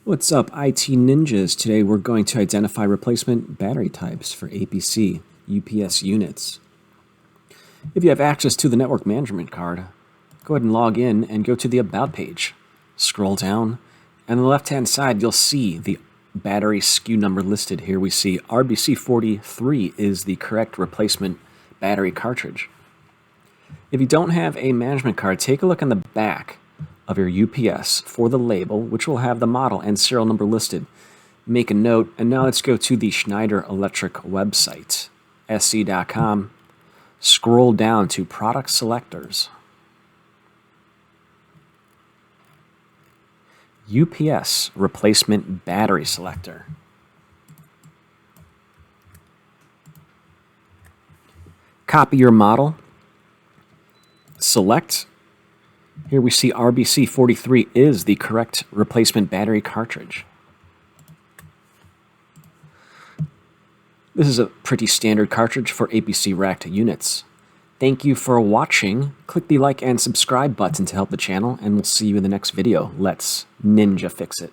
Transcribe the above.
What's up, IT Ninjas? Today we're going to identify replacement battery types for APC UPS units. If you have access to the network management card, go ahead and log in and go to the About page. Scroll down, and on the left-hand side you'll see the battery SKU number listed. Here we see RBC 43 is the correct replacement battery cartridge. If you don't have a management card, take a look on the back of your UPS for the label, which will have the model and serial number listed. Make a note, and now let's go to the Schneider Electric website, sc.com. Scroll down to Product Selectors. UPS Replacement Battery Selector. Copy your model. Select. Here we see RBC 43 is the correct replacement battery cartridge. This is a pretty standard cartridge for APC racked units. Thank you for watching. Click the like and subscribe button to help the channel, and we'll see you in the next video. Let's ninja fix it.